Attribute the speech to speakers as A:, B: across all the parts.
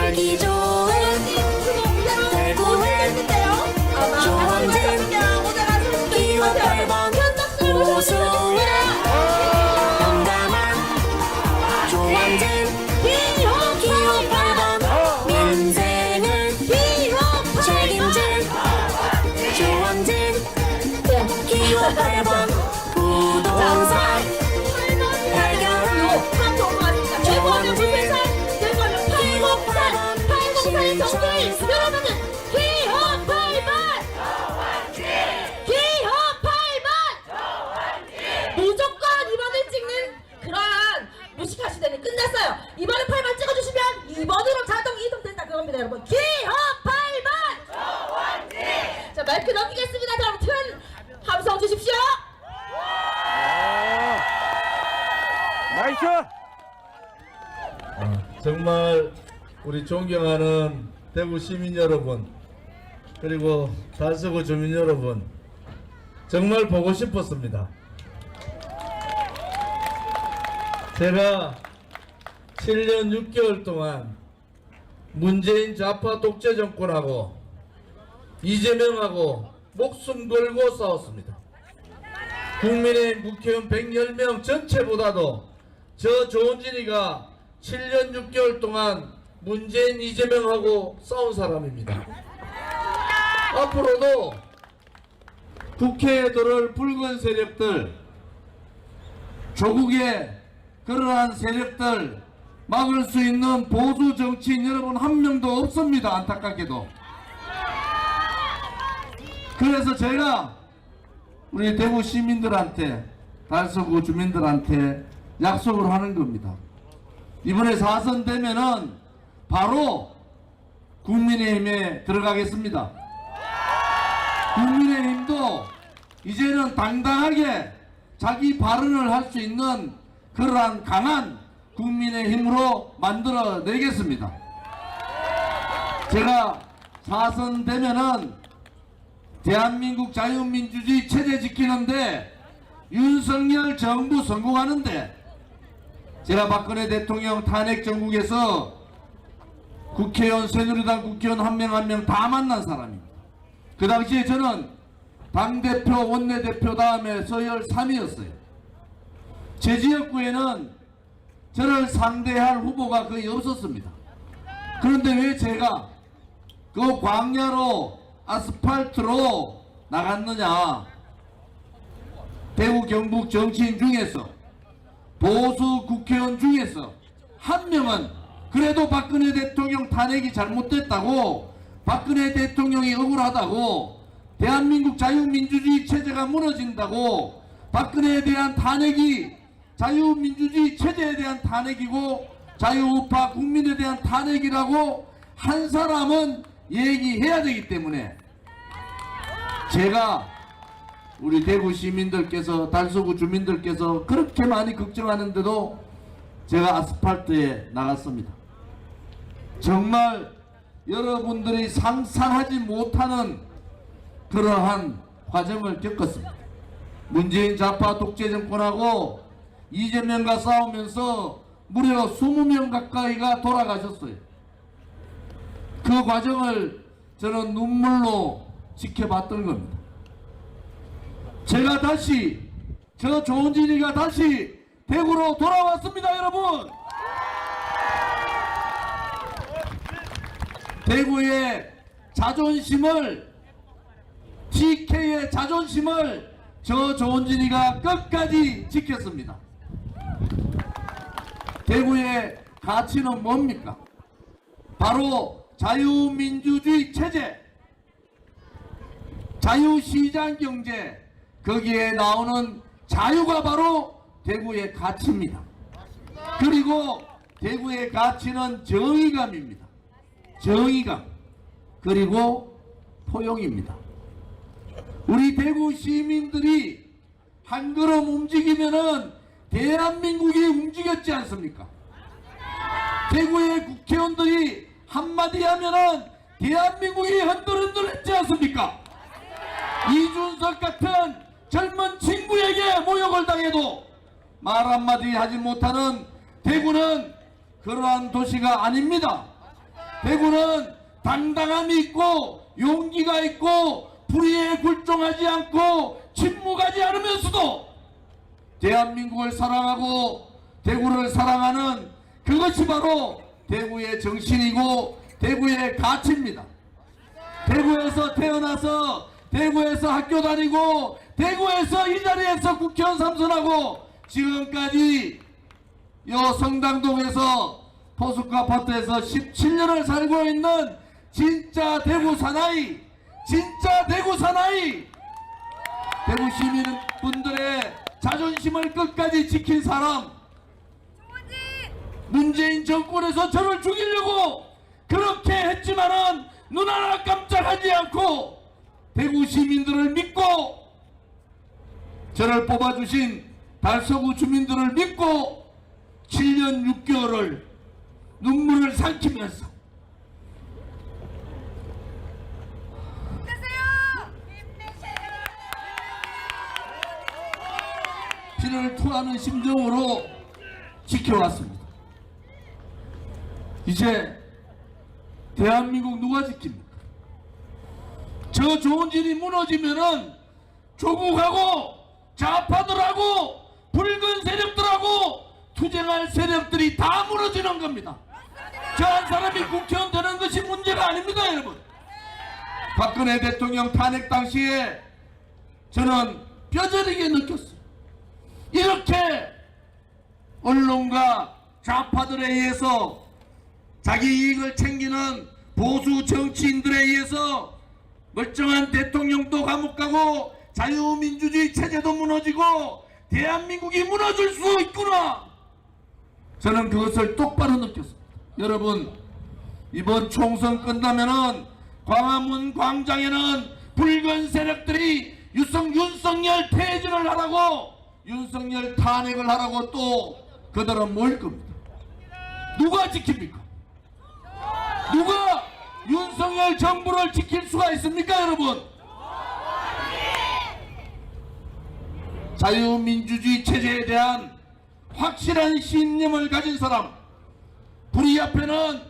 A: 살기 좋은 대구는 조원진 2호 8번 우수의 용감한 조원진 2호 8번 민생을 책임질 조원진 2호 8번 부동산 해결할 조원진 2호 8번 신촌
B: 여러분은 기호 8번! 기호 8번! 무조건 이번을 찍는 그러한 무식한 시대는 끝났어요. 이번에 8번 찍어주시면 2번으로 자동 이동된다 그겁니다 여러분. 기호 8번! 자 마이크 넘기겠습니다. 다음 튼 함성 주십시오.
C: 나이스!
D: 정말 우리 존경하는 대구 시민 여러분 그리고 달서구 주민 여러분 정말 보고 싶었습니다. 제가 7년 6개월 동안 문재인 좌파 독재 정권하고 이재명하고 목숨 걸고 싸웠습니다. 국민의힘 국회의원 110명 전체보다도 저 조원진이가 7년 6개월 동안 문재인 이재명하고 싸운 사람입니다. 앞으로도 국회에 들어올 붉은 세력들, 조국의 그러한 세력들 막을 수 있는 보수 정치인 여러분 한 명도 없습니다. 안타깝게도. 그래서 제가 우리 대구 시민들한테 달서구 주민들한테 약속을 하는 겁니다. 이번에 4선 되면은 바로 국민의힘에 들어가겠습니다. 국민의힘도 이제는 당당하게 자기 발언을 할 수 있는 그러한 강한 국민의힘으로 만들어내겠습니다. 제가 4선 되면은 대한민국 자유민주주의 체제 지키는데 윤석열 정부 성공하는데 제가 박근혜 대통령 탄핵 정국에서 국회의원 새누리당 국회의원 한 명 한 명 다 만난 사람입니다. 그 당시에 저는 당대표 원내대표 다음에 서열 3위였어요. 제 지역구에는 저를 상대할 후보가 거의 없었습니다. 그런데 왜 제가 그 광야로 아스팔트로 나갔느냐. 대구 경북 정치인 중에서 보수 국회의원 중에서 한 명은 그래도 박근혜 대통령 탄핵이 잘못됐다고 박근혜 대통령이 억울하다고 대한민국 자유민주주의 체제가 무너진다고 박근혜에 대한 탄핵이 자유민주주의 체제에 대한 탄핵이고 자유우파 국민에 대한 탄핵이라고 한 사람은 얘기해야 되기 때문에 제가 우리 대구 시민들께서 달서구 주민들께서 그렇게 많이 걱정하는데도 제가 아스팔트에 나갔습니다. 정말 여러분들이 상상하지 못하는 그러한 과정을 겪었습니다. 문재인 좌파 독재 정권하고 이재명과 싸우면서 무려 20명 가까이가 돌아가셨어요. 그 과정을 저는 눈물로 지켜봤던 겁니다. 제가 다시 저 조원진이가 다시 대구로 돌아왔습니다. 여러분 대구의 자존심을 TK의 자존심을 저 조원진이가 끝까지 지켰습니다. 대구의 가치는 뭡니까? 바로 자유민주주의 체제, 자유시장경제, 거기에 나오는 자유가 바로 대구의 가치입니다. 그리고 대구의 가치는 정의감입니다. 정의감 그리고 포용입니다. 우리 대구 시민들이 한 걸음 움직이면은 대한민국이 움직였지 않습니까? 대구의 국회의원들이 한마디 하면은 대한민국이 흔들흔들했지 않습니까? 이준석 같은 젊은 친구에게 모욕을 당해도 말 한마디 하지 못하는 대구는 그러한 도시가 아닙니다. 대구는 당당함이 있고 용기가 있고 불의에 굴종하지 않고 침묵하지 않으면서도 대한민국을 사랑하고 대구를 사랑하는 그것이 바로 대구의 정신이고 대구의 가치입니다. 대구에서 태어나서 대구에서 학교 다니고 대구에서 이 자리에서 국회의원 삼선하고 지금까지 요 성당동에서 포스코 아파트에서 17년을 살고 있는 진짜 대구 사나이, 진짜 대구 사나이, 대구 시민분들의 자존심을 끝까지 지킨 사람, 문재인 정권에서 저를 죽이려고 그렇게 했지만은 눈 하나 깜짝하지 않고 대구 시민들을 믿고 저를 뽑아주신 달서구 주민들을 믿고 7년 6개월을 눈물을 삼키면서 피를 토하는 심정으로 지켜왔습니다. 이제 대한민국 누가 지킵니까? 저 좋은 일이 무너지면은 조국하고 좌파들하고 붉은 세력들하고 투쟁할 세력들이 다 무너지는 겁니다. 저 한 사람이 국회의원 되는 것이 문제가 아닙니다, 여러분. 박근혜 대통령 탄핵 당시에 저는 뼈저리게 느꼈어요. 이렇게 언론과 좌파들에 의해서 자기 이익을 챙기는 보수 정치인들에 의해서 멀쩡한 대통령도 감옥 가고 자유민주주의 체제도 무너지고 대한민국이 무너질 수 있구나. 저는 그것을 똑바로 느꼈습니다. 여러분, 이번 총선 끝나면은 광화문 광장에는 붉은 세력들이 윤석열 퇴진을 하라고, 윤석열 탄핵을 하라고 또 그들은 모일 겁니다. 누가 지킵니까? 누가 윤석열 정부를 지킬 수가 있습니까, 여러분? 자유민주주의 체제에 대한 확실한 신념을 가진 사람, 불의 앞에는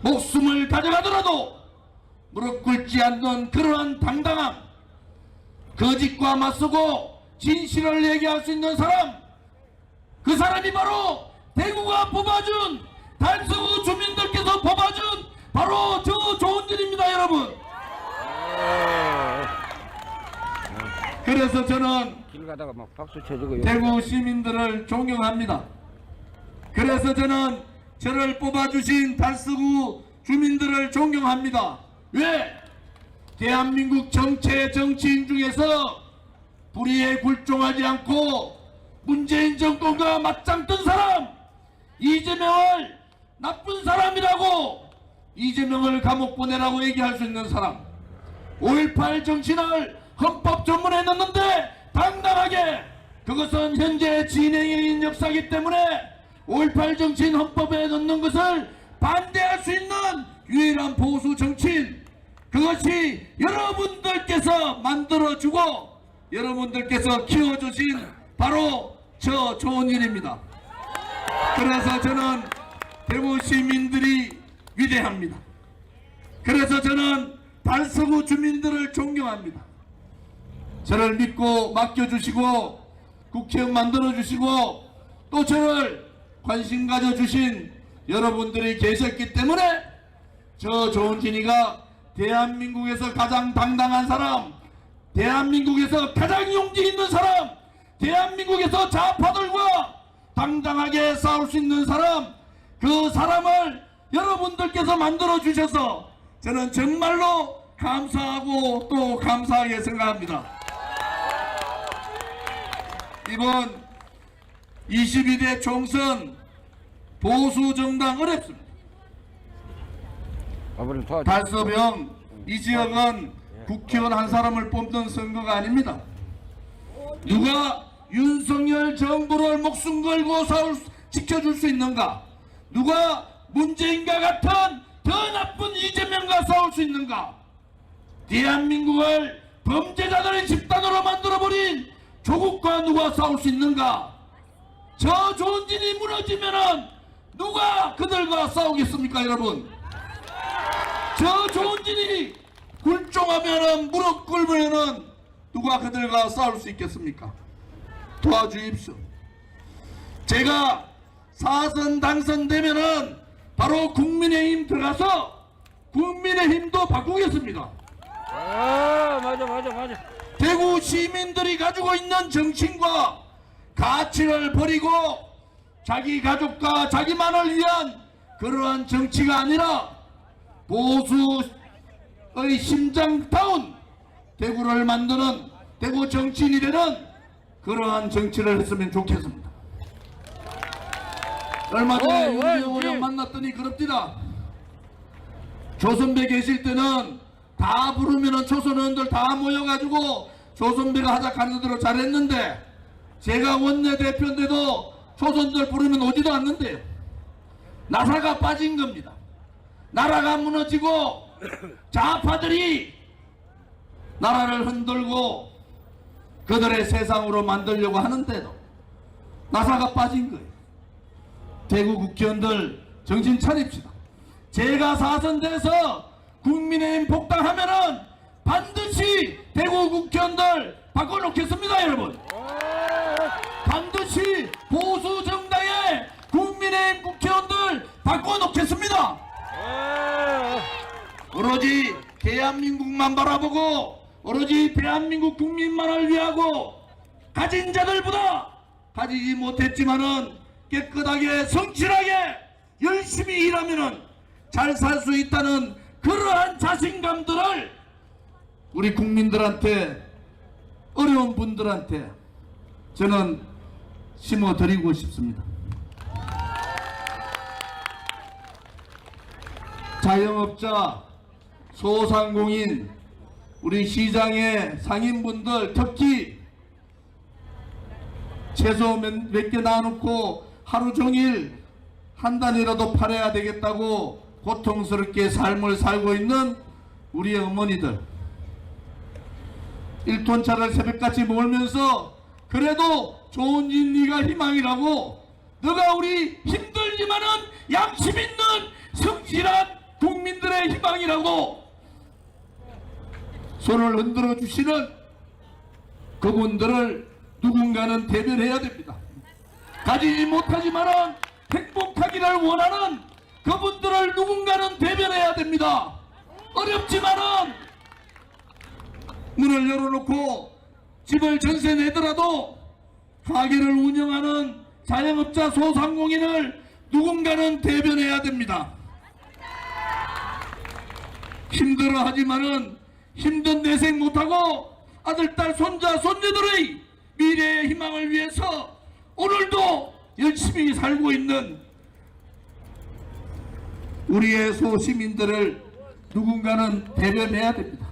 D: 목숨을 가져가더라도 무릎 꿇지 않는 그러한 당당함, 거짓과 맞서고 진실을 얘기할 수 있는 사람, 그 사람이 바로 대구가 뽑아준, 달서구 주민들께서 뽑아준 바로 저 좋은 일입니다, 여러분. 그래서 저는
C: 길 가다가 막 박수 쳐주고
D: 대구 시민들을 존경합니다. 그래서 저는 저를 뽑아주신 달서구 주민들을 존경합니다. 왜? 대한민국 정체 정치인 중에서 불의에 굴종하지 않고 문재인 정권과 맞짱 뜬 사람, 이재명을 나쁜 사람이라고, 이재명을 감옥 보내라고 얘기할 수 있는 사람, 5.18 정신을 헌법 전문에 넣는데 당당하게, 그것은 현재 진행형인 역사이기 때문에 5.18 정치인 헌법에 넣는 것을 반대할 수 있는 유일한 보수 정치인, 그것이 여러분들께서 만들어주고 여러분들께서 키워주신 바로 저 좋은 일입니다. 그래서 저는 대구 시민들이 위대합니다. 그래서 저는 달서구 주민들을 존경합니다. 저를 믿고 맡겨주시고 국회의원 만들어주시고 또 저를 관심 가져주신 여러분들이 계셨기 때문에 저 조은진이가 대한민국에서 가장 당당한 사람, 대한민국에서 가장 용기 있는 사람, 대한민국에서 좌파들과 당당하게 싸울 수 있는 사람, 그 사람을 여러분들께서 만들어 주셔서 저는 정말로 감사하고 또 감사하게 생각합니다. 이번 22대 총선 보수 정당 어렵습니다. 달서병 이 지역은 국회의원 한 사람을 뽑는 선거가 아닙니다. 누가 윤석열 정부를 목숨 걸고 지켜줄 수 있는가? 누가 문재인과 같은 더 나쁜 이재명과 싸울 수 있는가? 대한민국을 범죄자들의 집단으로 만들어버린 조국과 누가 싸울 수 있는가? 저 좋은 일이 무너지면은 누가 누가 그들과 싸우겠습니까, 여러분? 저 조원진이 굴종하면은 무릎 꿇으면은 누가 그들과 싸울 수 있겠습니까? 도와주십시오. 제가 4선 당선되면은 바로 국민의힘 들어가서 국민의힘도 바꾸겠습니다.
C: 맞아.
D: 대구 시민들이 가지고 있는 정신과 가치를 버리고 자기 가족과 자기만을 위한 그러한 정치가 아니라 보수의 심장다운 대구를 만드는 대구 정치인이 되는 그러한 정치를 했으면 좋겠습니다. 얼마 전에 윤재호 의원 만났더니 그럽디다. 조선배 계실 때는 다 부르면은 초선 의원들 다 모여가지고 조선배가 하자 가는 대로 잘했는데 제가 원내대표인데도 조선들 부르면 오지도 않는데요. 나라가 빠진 겁니다. 나라가 무너지고 좌파들이 나라를 흔들고 그들의 세상으로 만들려고 하는데도 나사가 빠진 거예요. 대구 국회의원들 정신 차립시다. 제가 4선 돼서 국민의힘 복당하면은 반드시 대구 국회의원들 바꿔놓겠습니다, 여러분. 반드시 보수 정당의 국민의힘 국회의원들 바꿔놓겠습니다. 오로지 대한민국만 바라보고 오로지 대한민국 국민만을 위하고 가진 자들보다 가지지 못했지만은 깨끗하게 성실하게 열심히 일하면은 잘 살 수 있다는 그러한 자신감들을 우리 국민들한테 어려운 분들한테 저는 심어드리고 싶습니다. 자영업자, 소상공인, 우리 시장의 상인분들 특히 채소 몇 개 놔놓고 하루 종일 한 단이라도 팔아야 되겠다고 고통스럽게 삶을 살고 있는 우리의 어머니들, 1톤차를 새벽같이 몰면서 그래도 조원진 네가 희망이라고, 너가 우리 힘들지만은 양심 있는 성실한 국민들의 희망이라고 손을 흔들어 주시는 그분들을 누군가는 대변해야 됩니다. 가지지 못하지만은 행복하기를 원하는 그분들을 누군가는 대변해야 됩니다. 어렵지만은 문을 열어놓고 집을 전세 내더라도 가게를 운영하는 자영업자 소상공인을 누군가는 대변해야 됩니다. 힘들어하지만은 힘든 내색 못하고 아들, 딸, 손자, 손녀들의 미래의 희망을 위해서 오늘도 열심히 살고 있는 우리의 소시민들을 누군가는 대변해야 됩니다.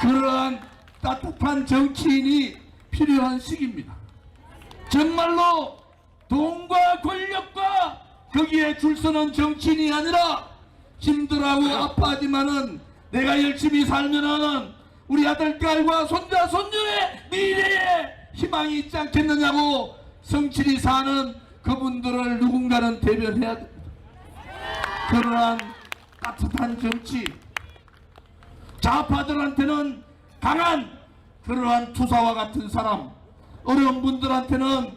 D: 그러한 따뜻한 정치인이 필요한 시기입니다. 정말로 돈과 권력과 거기에 줄서는 정치인이 아니라 힘들하고 아파하지만은 내가 열심히 살면은 우리 아들딸과 손자 손녀의 미래에 희망이 있지 않겠느냐고 성실히 사는 그분들을 누군가는 대변해야 됩니다. 그러한 따뜻한 정치, 좌파들한테는 강한 그러한 투사와 같은 사람, 어려운 분들한테는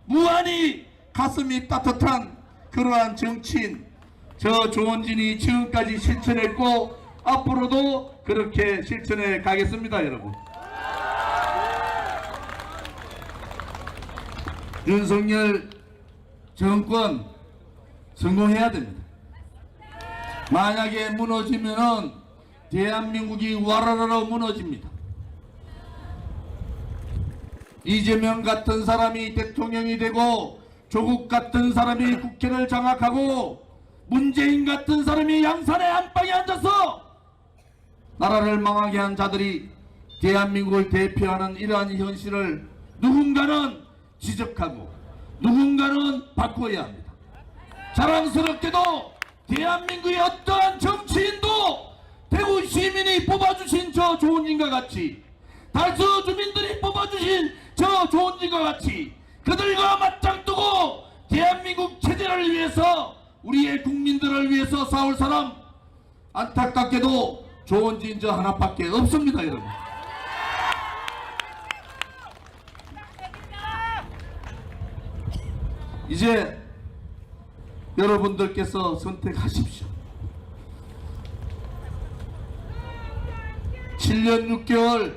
D: 무한히 가슴이 따뜻한 그러한 정치인, 저 조원진이 지금까지 실천했고 앞으로도 그렇게 실천해 가겠습니다. 여러분, 윤석열 정권 성공해야 됩니다. 만약에 무너지면은 대한민국이 와라라라 무너집니다. 이재명 같은 사람이 대통령이 되고 조국 같은 사람이 국회를 장악하고 문재인 같은 사람이 양산의 안방에 앉아서 나라를 망하게 한 자들이 대한민국을 대표하는 이러한 현실을 누군가는 지적하고 누군가는 바꿔야 합니다. 자랑스럽게도 대한민국의 어떠한 정치인도 대구 시민이 뽑아주신 저 조원진과 같이, 달서 주민들이 뽑아주신 저 조원진과 같이 그들과 맞짱 뜨고 대한민국 체제를 위해서 위해서, 우리의 국민들을 위해서 싸울 사람 안타깝게도 조원진 저 하나밖에 없습니다, 여러분. 이제 여러분들께서 선택하십시오. 7년 6개월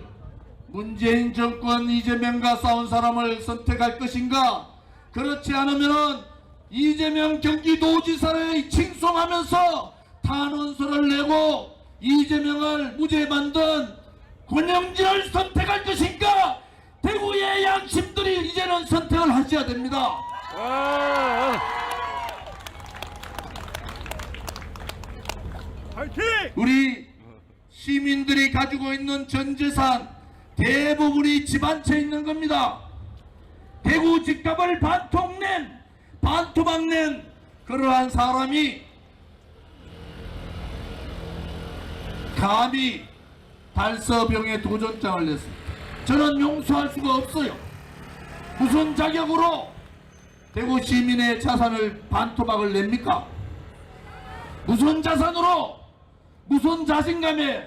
D: 문재인 정권 이재명과 싸운 사람을 선택할 것인가? 그렇지 않으면 이재명 경기도지사를 칭송하면서 탄원서를 내고 이재명을 무죄 만든 권영진을 선택할 것인가? 대구의 양심들이 이제는 선택을 하셔야 됩니다. 우리 시민들이 가지고 있는 전 재산 대부분이 집 한 채 있는 겁니다. 대구 집값을 반토막 낸 그러한 사람이 감히 달서병에 도전장을 냈습니다. 저는 용서할 수가 없어요. 무슨 자격으로 대구 시민의 자산을 반토막을 냅니까? 무슨 자산으로, 무슨 자신감에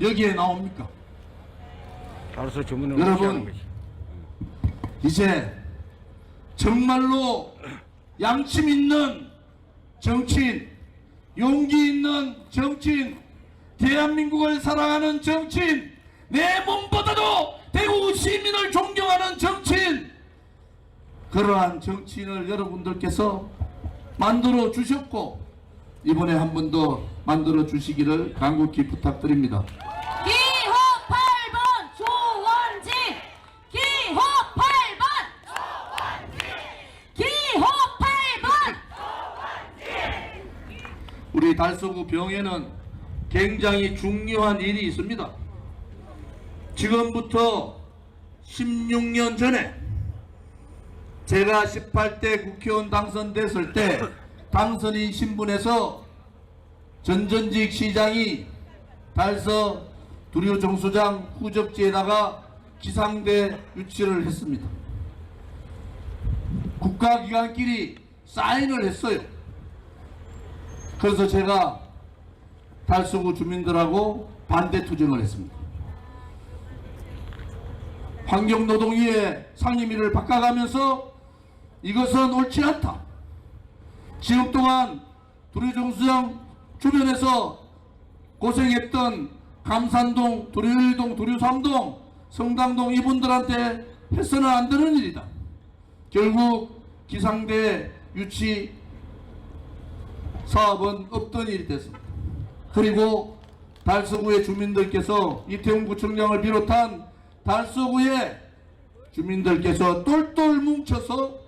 D: 여기에 나옵니까? 여러분, 이제 정말로 양심 있는 정치인, 용기 있는 정치인, 대한민국을 사랑하는 정치인, 내 몸보다도 대구 시민을 존경하는 정치인, 그러한 정치인을 여러분들께서 만들어 주셨고 이번에 한 번 더 만들어 주시기를 간곡히 부탁드립니다.
B: 기호 8번 조원진! 기호 8번! 기호 8번!
D: 우리 달서구 병에는 굉장히 중요한 일이 있습니다. 지금부터 16년 전에 제가 18대 국회의원 당선됐을 때 당선인 신분에서 전전직 시장이 달서 두류정수장 후적지에다가 기상대 유치를 했습니다. 국가기관끼리 사인을 했어요. 그래서 제가 달서구 주민들하고 반대 투쟁을 했습니다. 환경노동위의 상임위를 바꿔가면서 이것은 옳지 않다. 지금 동안 두류정수장 주변에서 고생했던 감산동, 두류일동, 두류삼동, 성당동 이분들한테 해서는 안 되는 일이다. 결국 기상대 유치 사업은 없던 일이 됐습니다. 그리고 달서구의 주민들께서 이태웅 구청장을 비롯한 달서구의 주민들께서 똘똘 뭉쳐서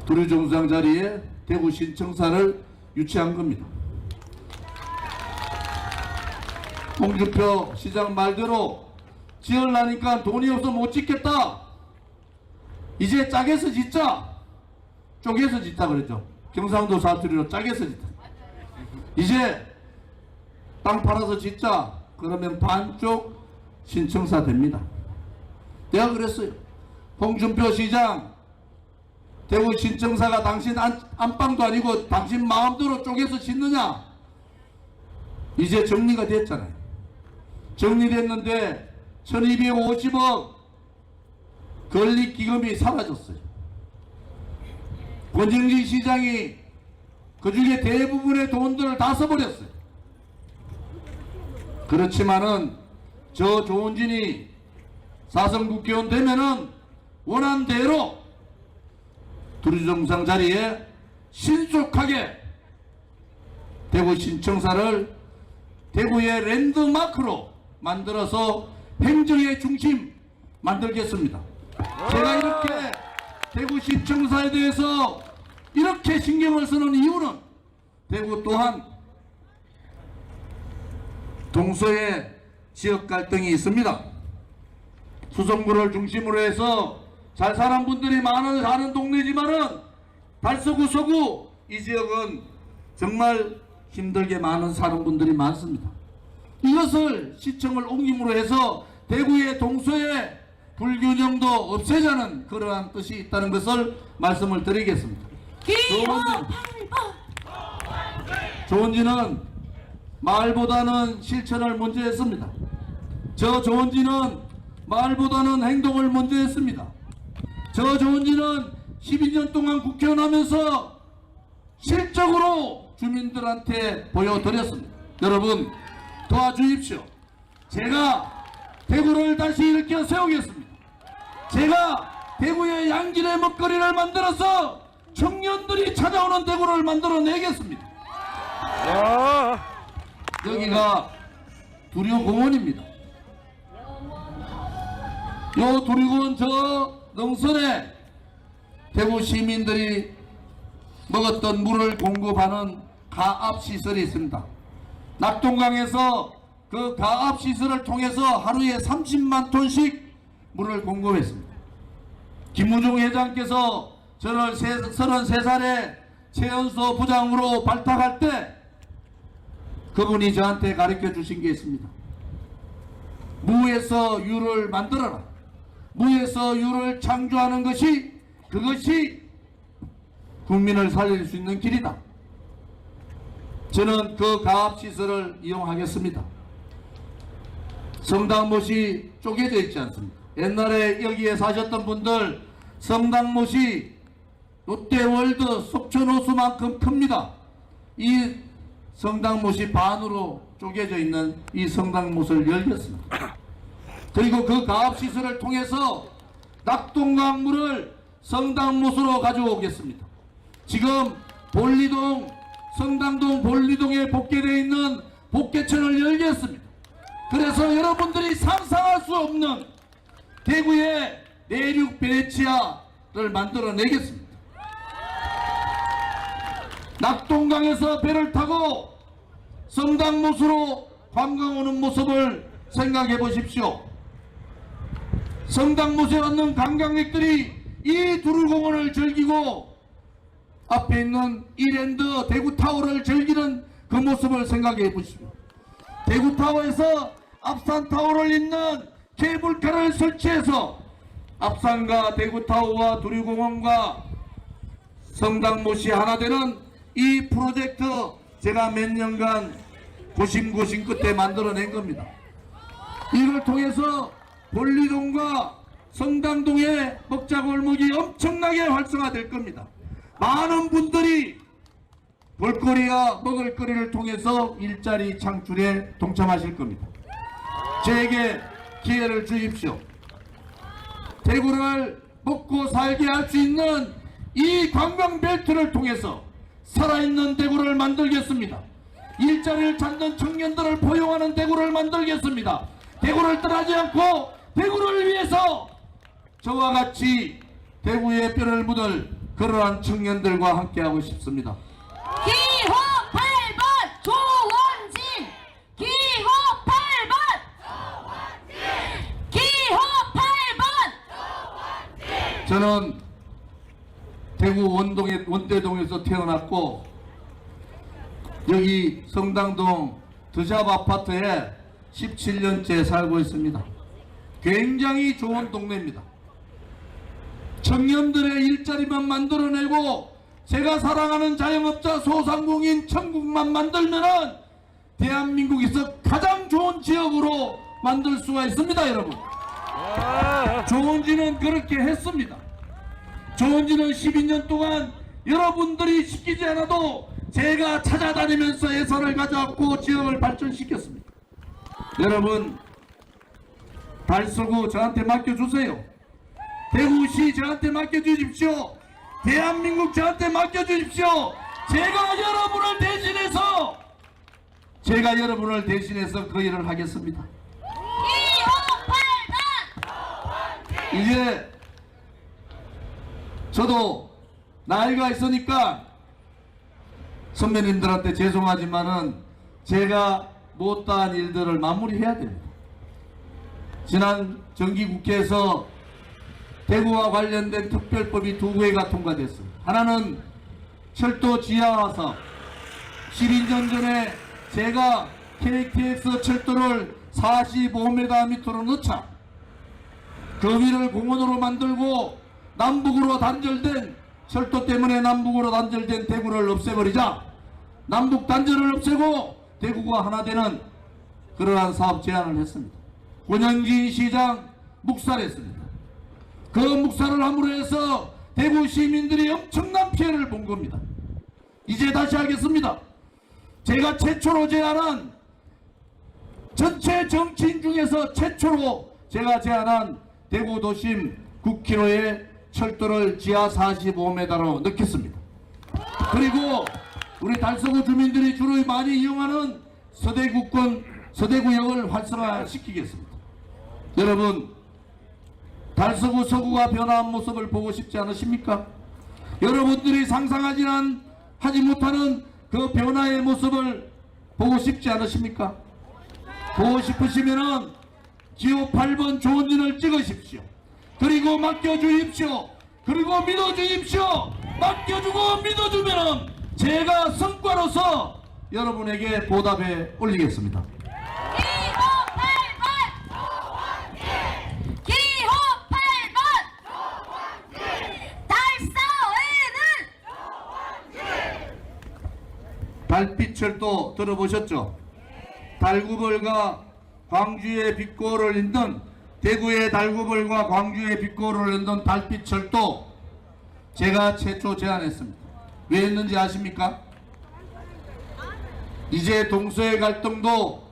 D: 두류정수장 자리에 대구 신청사를 유치한 겁니다. 홍준표 시장 말대로 지으려니까 돈이 없어 못 짓겠다. 이제 짝에서 짓자. 쪼개서 짓자 그랬죠. 경상도 사투리로 짝에서 짓자. 이제 땅 팔아서 짓자. 그러면 반쪽 신청사 됩니다. 내가 그랬어요. 홍준표 시장, 대구 신청사가 당신 안방도 아니고 당신 마음대로 쪼개서 짓느냐? 이제 정리가 됐잖아요. 정리됐는데 1250억 건립기금이 사라졌어요. 권영진 시장이 그 중에 대부분의 돈들을 다 써버렸어요. 그렇지만은 저 조원진이 사선 국회의원 되면은 원한 대로 두류정수장 자리에 신속하게 대구 신청사를 대구의 랜드마크로 만들어서 행정의 중심 만들겠습니다. 제가 이렇게 대구 신청사에 대해서 이렇게 신경을 쓰는 이유는 대구 또한 동서에 지역 갈등이 있습니다. 수성구를 중심으로 해서 잘 사는 분들이 많은 사는 동네지만은 달서구, 서구 이 지역은 정말 힘들게 많은 사는 분들이 많습니다. 이것을 시청을 옮김으로 해서 대구의 동서에 불균형도 없애자는 그러한 뜻이 있다는 것을 말씀을 드리겠습니다.
B: 기호
D: 조원진.
B: 8번.
D: 조원진은 말보다는 실천을 먼저 했습니다. 저 조원진은 말보다는 행동을 먼저 했습니다. 저 조원진은 12년 동안 국회의원 하면서 실적으로 주민들한테 보여드렸습니다. 여러분 도와주십시오. 제가 대구를 다시 일으켜 세우겠습니다. 제가 대구의 양질의 먹거리를 만들어서 청년들이 찾아오는 대구를 만들어내겠습니다. 여기가 두류공원입니다. 요 두류공원 저 능선에 대구 시민들이 먹었던 물을 공급하는 가압시설이 있습니다. 낙동강에서 그 가압시설을 통해서 하루에 30만 톤씩 물을 공급했습니다. 김무중 회장께서 저를 33살에 최연소 부장으로 발탁할 때 그분이 저한테 가르쳐 주신 게 있습니다. 무에서 유를 만들어라. 무에서 유를 창조하는 것이 그것이 국민을 살릴 수 있는 길이다. 저는 그 가압시설을 이용하겠습니다. 성당못이 쪼개져 있지 않습니까? 옛날에 여기에 사셨던 분들 성당못이 롯데월드 속초노수만큼 큽니다. 이 성당못이 반으로 쪼개져 있는 이 성당못을 열겠습니다. 그리고 그 가압시설을 통해서 낙동강물을 성당못으로 가져오겠습니다. 지금 볼리동, 성당동 볼리동에 복개되어 있는 복개천을 열겠습니다. 그래서 여러분들이 상상할 수 없는 대구의 내륙 베네치아를 만들어내겠습니다. 낙동강에서 배를 타고 성당못으로 관광 오는 모습을 생각해 보십시오. 성당못에 왔는 관광객들이 이 두루공원을 즐기고 앞에 있는 이랜드 대구타워를 즐기는 그 모습을 생각해 보십시오. 대구타워에서 앞산타워를 잇는 케이블카를 설치해서 앞산과 대구타워와 두류공원과 성당못이 하나 되는 이 프로젝트 제가 몇 년간 고심 끝에 만들어낸 겁니다. 이걸 통해서 볼리동과 성당동의 먹자골목이 엄청나게 활성화될 겁니다. 많은 분들이 볼거리와 먹을거리를 통해서 일자리 창출에 동참하실 겁니다. 저에게 기회를 주십시오. 대구를 먹고 살게 할 수 있는 이 관광벨트를 통해서 살아있는 대구를 만들겠습니다. 일자리를 찾는 청년들을 포용하는 대구를 만들겠습니다. 대구를 떠나지 않고 대구를 위해서 저와 같이 대구의 뼈를 묻을 그러한 청년들과 함께하고 싶습니다.
B: 기호 8번 조원진. 기호 8번. 기호 8번.
D: 저는 대구 원대동에서 태어났고 여기 성당동 드샵 아파트에 17년째 살고 있습니다. 굉장히 좋은 동네입니다. 청년들의 일자리만 만들어내고 제가 사랑하는 자영업자 소상공인 천국만 만들면은 대한민국에서 가장 좋은 지역으로 만들 수가 있습니다, 여러분. 조원진은 그렇게 했습니다. 조원진은 12년 동안 여러분들이 시키지 않아도 제가 찾아다니면서 예산을 가져왔고 지역을 발전시켰습니다. 여러분 발 쓰고 저한테 맡겨주세요. 대구시 저한테 맡겨주십시오. 대한민국 저한테 맡겨주십시오. 제가 여러분을 대신해서 그 일을 하겠습니다. 이제 저도 나이가 있으니까 선배님들한테 죄송하지만은 제가 못다한 일들을 마무리해야 됩니다. 지난 정기국회에서 대구와 관련된 특별법이 2개가 통과됐습니다. 하나는 철도 지하화사업. 12년 전에 제가 KTX 철도를 45m 밑으로 넣자. 그 위를 공원으로 만들고 남북으로 단절된 철도 때문에 남북으로 단절된 대구를 없애버리자. 남북 단절을 없애고 대구가 하나 되는 그러한 사업 제안을 했습니다. 권영진 시장 묵살했습니다. 그 묵살을 함으로 해서 대구 시민들이 엄청난 피해를 본 겁니다. 이제 다시 하겠습니다. 제가 최초로 제안한, 전체 정치인 중에서 최초로 제가 제안한 대구 도심 9km의 철도를 지하 45m로 넣겠습니다. 그리고 우리 달서구 주민들이 주로 많이 이용하는 서대구역을 활성화시키겠습니다. 여러분, 달서구 서구가 변화한 모습을 보고 싶지 않으십니까? 여러분들이 하지 못하는 그 변화의 모습을 보고 싶지 않으십니까? 보고 싶으시면은 기호 8번 조은진을 찍으십시오. 그리고 맡겨주십시오. 그리고 믿어주십시오. 맡겨주고 믿어주면은 제가 성과로서 여러분에게 보답해 올리겠습니다.
A: 기호 8번 기호 8번 달서에는
D: 달빛철도 들어보셨죠? 달구벌과 광주의 빛고를 잇는, 대구의 달구벌과 광주의 빛고를 잇는 달빛철도 제가 최초 제안했습니다. 왜 했는지 아십니까? 이제 동서의 갈등도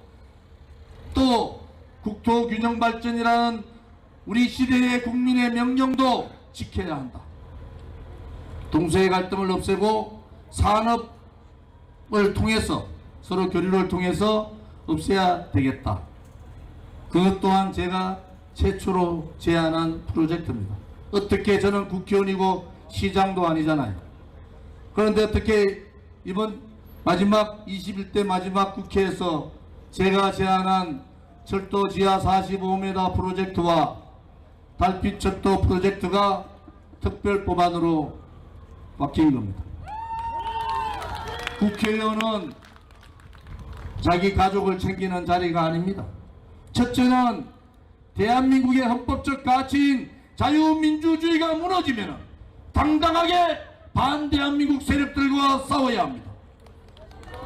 D: 또 국토균형발전이라는 우리 시대의 국민의 명령도 지켜야 한다. 동서의 갈등을 없애고 산업을 통해서, 서로 교류를 통해서 없애야 되겠다. 그것 또한 제가 최초로 제안한 프로젝트입니다. 어떻게, 저는 국회의원이고 시장도 아니잖아요. 그런데 어떻게 이번 마지막 21대 마지막 국회에서 제가 제안한 철도 지하 45m 프로젝트와 달빛철도 프로젝트가 특별 법안으로 바뀐 겁니다. 국회의원은 자기 가족을 챙기는 자리가 아닙니다. 첫째는 대한민국의 헌법적 가치인 자유민주주의가 무너지면 당당하게 반대한민국 세력들과 싸워야 합니다.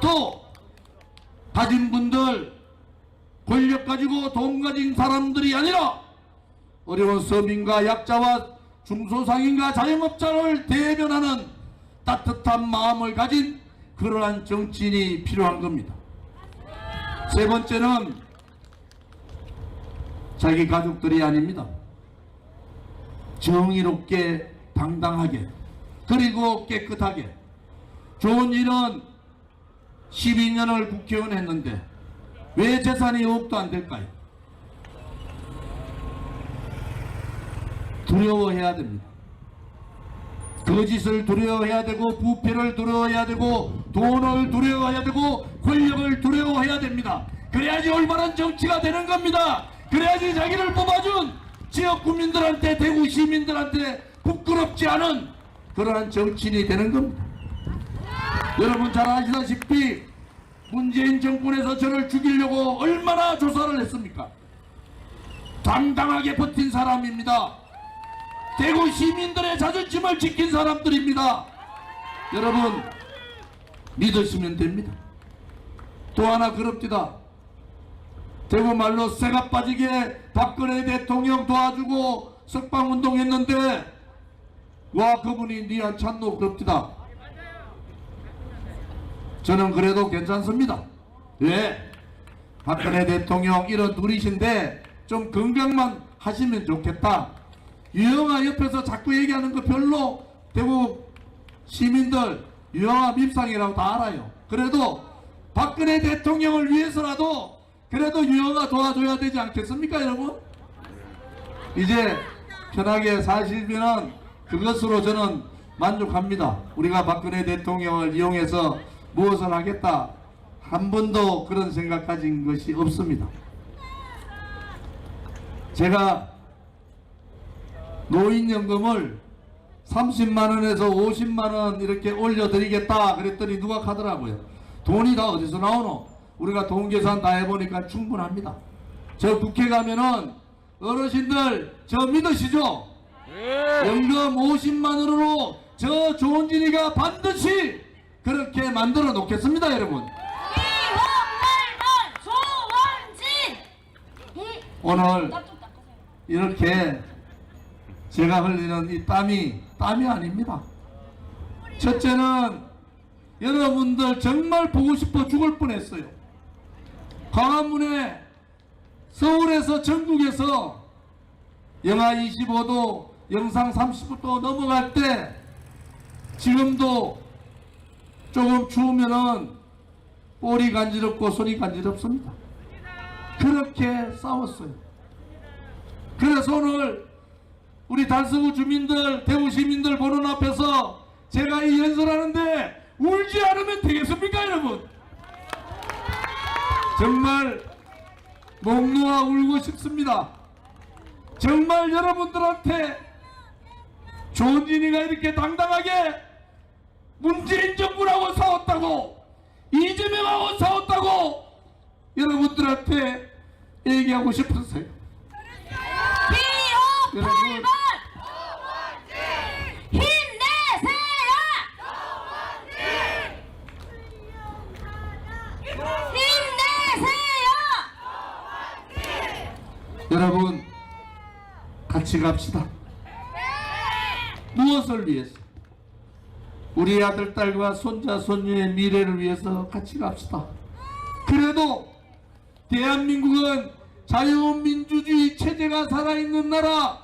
D: 또 가진 분들, 권력 가지고 돈 가진 사람들이 아니라 어려운 서민과 약자와 중소상인과 자영업자를 대변하는 따뜻한 마음을 가진 그러한 정치인이 필요한 겁니다. 세 번째는 자기 가족들이 아닙니다. 정의롭게, 당당하게, 그리고 깨끗하게. 좋은 일은 12년을 국회의원 했는데 왜 재산이 5억도 안 될까요? 두려워해야 됩니다. 거짓을 두려워해야 되고, 부패를 두려워해야 되고, 돈을 두려워해야 되고, 권력을 두려워해야 됩니다. 그래야지 올바른 정치가 되는 겁니다. 그래야지 자기를 뽑아준 지역 국민들한테, 대구 시민들한테 부끄럽지 않은 그러한 정치인이 되는 겁니다. 여러분 잘 아시다시피 문재인 정권에서 저를 죽이려고 얼마나 조사를 했습니까? 당당하게 버틴 사람입니다. 대구 시민들의 자존심을 지킨 사람들입니다. 여러분 믿으시면 됩니다. 또 하나 그럽디다. 대구 말로 새가 빠지게 박근혜 대통령 도와주고 석방운동 했는데 와, 그분이 니안 찾노 그럽디다. 저는 그래도 괜찮습니다. 왜? 박근혜 대통령 이런 누리신데 좀 건강만 하시면 좋겠다. 유영아 옆에서 자꾸 얘기하는 거 별로 대구 시민들 유영아 밉상이라고 다 알아요. 그래도 박근혜 대통령을 위해서라도 그래도 유영아 도와줘야 되지 않겠습니까, 여러분? 이제 편하게 사시면 그것으로 저는 만족합니다. 우리가 박근혜 대통령을 이용해서 무엇을 하겠다, 한 번도 그런 생각 가진 것이 없습니다. 제가 노인연금을 30만원에서 50만원 이렇게 올려드리겠다 그랬더니 누가 하더라고요. 돈이 다 어디서 나오노? 우리가 돈 계산 다 해보니까 충분합니다. 저 국회 가면은 어르신들 저 믿으시죠? 연금 50만원으로 저 조은진이가 반드시 그렇게 만들어 놓겠습니다 여러분.
A: 2호 8번 조원진.
D: 오늘 이렇게 제가 흘리는 이 땀이 아닙니다. 첫째는 여러분들 정말 보고 싶어 죽을 뻔했어요. 광화문에 서울에서 전국에서 영하 25도 영상 30도 넘어갈 때 지금도 조금 추우면은 볼이 간지럽고 손이 간지럽습니다. 그렇게 싸웠어요. 그래서 오늘 우리 달서구 주민들, 대구 시민들 보는 앞에서 제가 이 연설하는데 울지 않으면 되겠습니까 여러분? 정말 목 놓아 울고 싶습니다. 정말 여러분들한테 조은진이가 이렇게 당당하게 문재인 정부라고 싸웠다고, 이재명하고 싸웠다고 여러분들한테 얘기하고 싶었어요.
A: 기호 8번 힘내세요. 힘내세요.
D: 여러분 같이 갑시다. 무엇을 위해서? 우리 아들, 딸과 손자, 손녀의 미래를 위해서 같이 갑시다. 그래도 대한민국은 자유민주주의 체제가 살아있는 나라,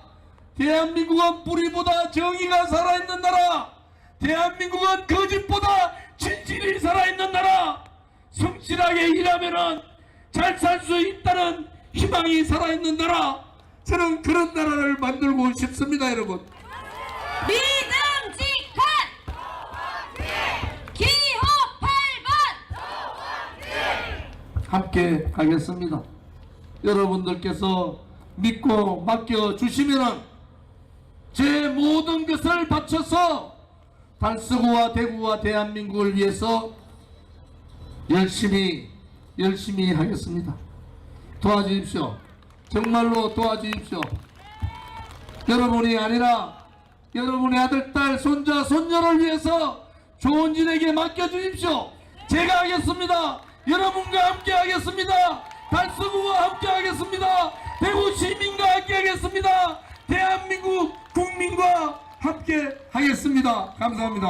D: 대한민국은 뿌리보다 정의가 살아있는 나라, 대한민국은 거짓보다 진실이 살아있는 나라, 성실하게 일하면은 잘 살 수 있다는 희망이 살아있는 나라, 저는 그런 나라를 만들고 싶습니다 여러분.
A: 믿음직한 기호 8번
D: 함께 가겠습니다. 여러분들께서 믿고 맡겨 주시면은 제 모든 것을 바쳐서 달서구와 대구와 대한민국을 위해서 열심히 하겠습니다. 도와주십시오. 정말로 도와주십시오. 여러분이 아니라 여러분의 아들, 딸, 손자, 손녀를 위해서 조은진에게 맡겨주십시오. 제가 하겠습니다. 여러분과 함께 하겠습니다. 달서구와 함께 하겠습니다. 대구 시민과 함께 하겠습니다. 대한민국 국민과 함께 하겠습니다. 감사합니다.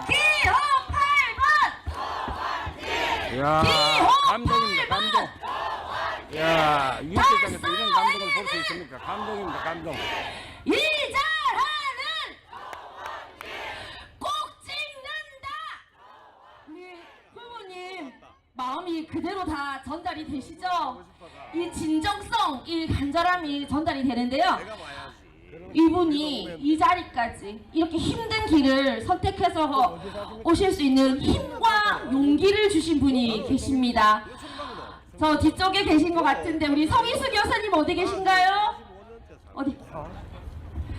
A: 기호 8번
C: 야,
A: 기호
C: 감동입니다, 감동. 야, 유일장에서 이런 감동을 볼 수 있습니까? 감동입니다, 감동.
A: 이 잘하는 꼭 찍는다. 우리 후보님 마음이 그대로 다 전달이 되시죠? 이 진정성, 이 간절함이 전달이 되는데요. 이분이 이 자리까지 이렇게 힘든 길을 선택해서 오실 수 있는 힘과 용기를 주신 분이 계십니다. 저 뒤쪽에 계신 것 같은데 우리 성희수 교수님 어디 계신가요? 어디?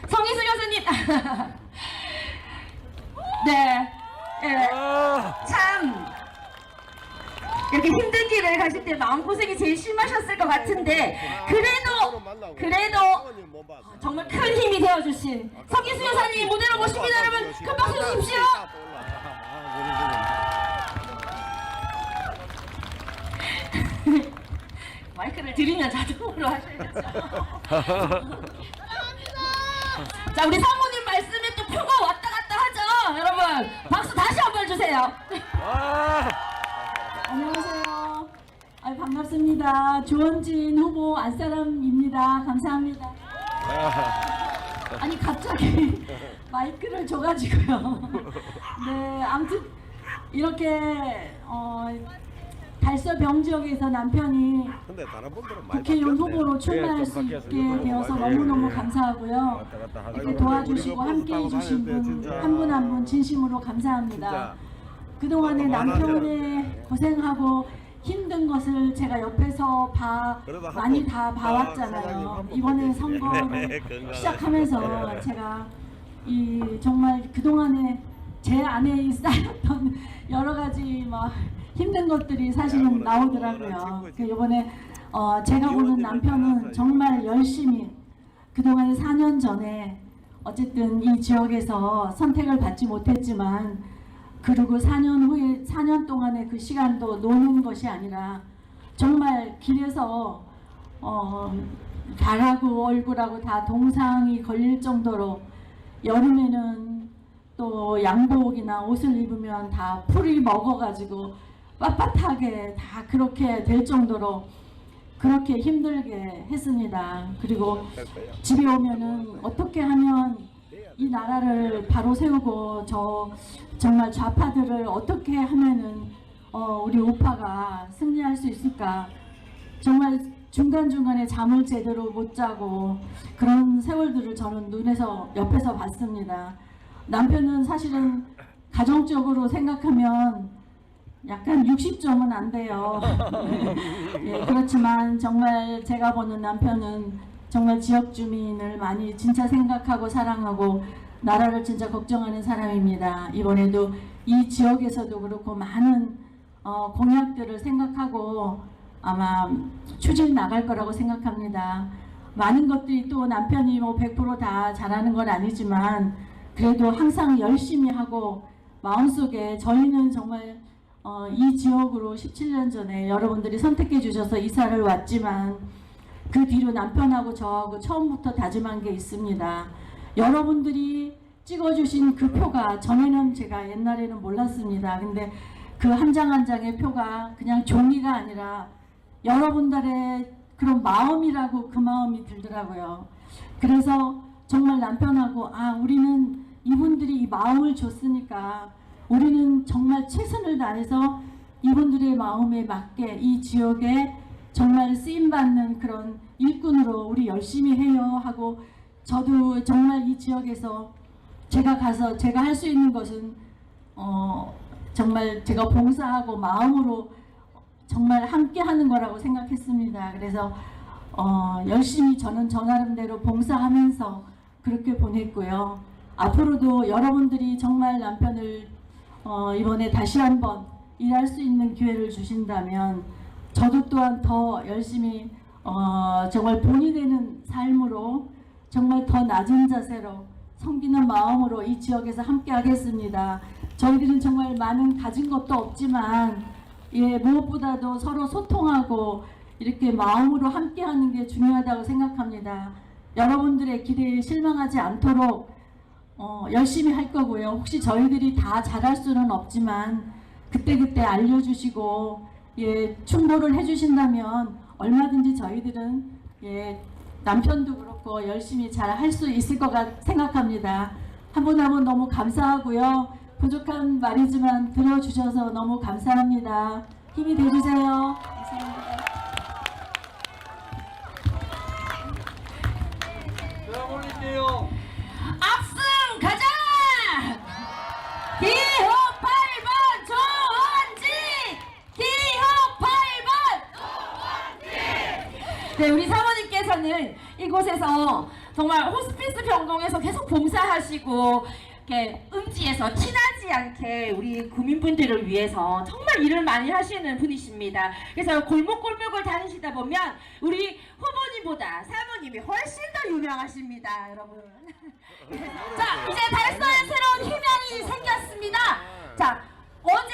A: 성희수 교수님. 네. 네. 참 이렇게 힘든 길을 가실 때 마음고생이 제일 심하셨을 것 같은데 그래도 정말 큰 힘이 되어주신 성희수 여사님 무대로 모십니다. 여러분 큰 박수 주십시오. 마이크를 드리면 자동으로 하셔야죠. 자, 우리 사모님 말씀에 또 표가 왔다 갔다 하죠. 여러분 박수 다시 한번 주세요.
E: 안녕하세요. 반갑습니다. 조원진 후보 안사람입니다. 감사합니다. 아니 갑자기 마이크를 줘가지고요. 네, 아무튼 이렇게 달서병 지역에서 남편이 국회의원 후보로 출마할 수 있게 되어서 너무너무 감사하고요. 이렇게 도와주시고 함께해 주신 분 한 분 한 분 진심으로 감사합니다. 그동안에 남편의 고생하고 힘든 것을 제가 옆에서 많이 다 봐왔잖아요. 이번에 선거를 시작하면서 제가 정말 그동안에 제 안에 쌓였던 여러 가지 힘든 것들이 사실은 나오더라고요. 이번에 제가 보는 남편은 정말 열심히 그동안 4년 전에 어쨌든 이 지역에서 선택을 받지 못했지만 그리고 4년 후에 4년 동안의 그 시간도 노는 것이 아니라 정말 길에서 발하고 얼굴하고 다 동상이 걸릴 정도로 여름에는 또 양복이나 옷을 입으면 다 풀이 먹어가지고 빳빳하게 다 그렇게 될 정도로 그렇게 힘들게 했습니다. 그리고 집에 오면은 어떻게 하면 이 나라를 바로 세우고 정말 좌파들을 어떻게 하면은 우리 우파가 승리할 수 있을까? 정말 중간중간에 잠을 제대로 못 자고 그런 세월들을 저는 옆에서 봤습니다. 남편은 사실은 가정적으로 생각하면 약간 60점은 안 돼요. 예, 그렇지만 정말 제가 보는 남편은 정말 지역 주민을 많이 진짜 생각하고 사랑하고 나라를 진짜 걱정하는 사람입니다. 이번에도 이 지역에서도 그렇고 많은 공약들을 생각하고 아마 추진해 나갈 거라고 생각합니다. 많은 것들이 또 남편이 뭐 100% 다 잘하는 건 아니지만 그래도 항상 열심히 하고 마음속에 저희는 정말 이 지역으로 17년 전에 여러분들이 선택해 주셔서 이사를 왔지만 그 뒤로 남편하고 저하고 처음부터 다짐한 게 있습니다. 여러분들이 찍어주신 그 표가 전에는 제가 옛날에는 몰랐습니다. 근데 그 한 장 한 장의 표가 그냥 종이가 아니라 여러분들의 그런 마음이라고 그 마음이 들더라고요. 그래서 정말 남편하고 우리는 이분들이 이 마음을 줬으니까 우리는 정말 최선을 다해서 이분들의 마음에 맞게 이 지역에 정말 쓰임받는 그런 일꾼으로 우리 열심히 해요 하고 저도 정말 이 지역에서 제가 가서 제가 할 수 있는 것은 정말 제가 봉사하고 마음으로 정말 함께 하는 거라고 생각했습니다. 그래서 열심히 저는 저 나름대로 봉사하면서 그렇게 보냈고요. 앞으로도 여러분들이 정말 남편을 이번에 다시 한번 일할 수 있는 기회를 주신다면 저도 또한 더 열심히 정말 본이 되는 삶으로 정말 더 낮은 자세로 섬기는 마음으로 이 지역에서 함께 하겠습니다. 저희들은 정말 많은 가진 것도 없지만 무엇보다도 서로 소통하고 이렇게 마음으로 함께 하는 게 중요하다고 생각합니다. 여러분들의 기대에 실망하지 않도록 열심히 할 거고요. 혹시 저희들이 다 잘할 수는 없지만 그때그때 알려주시고 충고를 해주신다면 얼마든지 저희들은 남편도 그렇고 열심히 잘 할 수 있을 것 생각합니다. 한 분 한 분 너무 감사하고요. 부족한 말이지만 들어주셔서 너무 감사합니다. 힘이 돼주세요. 감사합니다.
A: 압승 가자! 기호 8번 조원진! 기호 8번! 네, 우리 사모님께서는 이곳에서 정말 호스피스 병동에서 계속 봉사하시고 이렇게 음지에서 친하지 않게 우리 구민분들을 위해서 정말 일을 많이 하시는 분이십니다. 그래서 골목골목을 다니시다 보면 우리 후보님보다 사모님이 훨씬 더 유명하십니다, 여러분. 자, 이제 달서에 새로운 희망이 생겼습니다. 자, 어제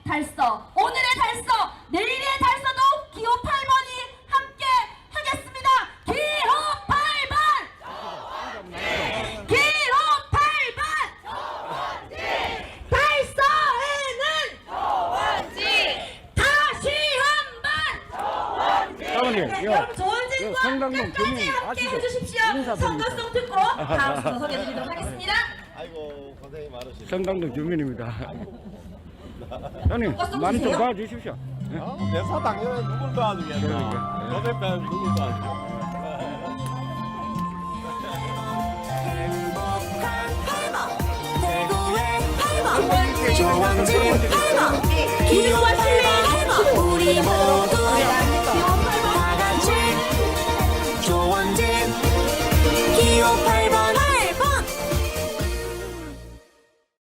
A: 달서, 오늘의 달서, 내일의 달서도 기호 8번이 함께 하겠습니다. 기호 8번! 기호 8번! 달서에는 다시 한번 여러분 조원진과
C: 성당동
A: 끝까지
C: 주민
A: 함께
C: 아시죠?
A: 해주십시오.
C: 인사드립니다.
A: 선거송 듣고 다음 순서 소개해드리도록 하겠습니다.
F: 아이고 고생이 많으시네.
C: 성당동 주민입니다. 형님 많이 좀 도와주십시오.
F: 내사 당연히 누굴 도와주겠나. 저 대표는 누굴 도와주겠나.
G: 조원진 8번 기호와 신뢰의 8번 우리 모두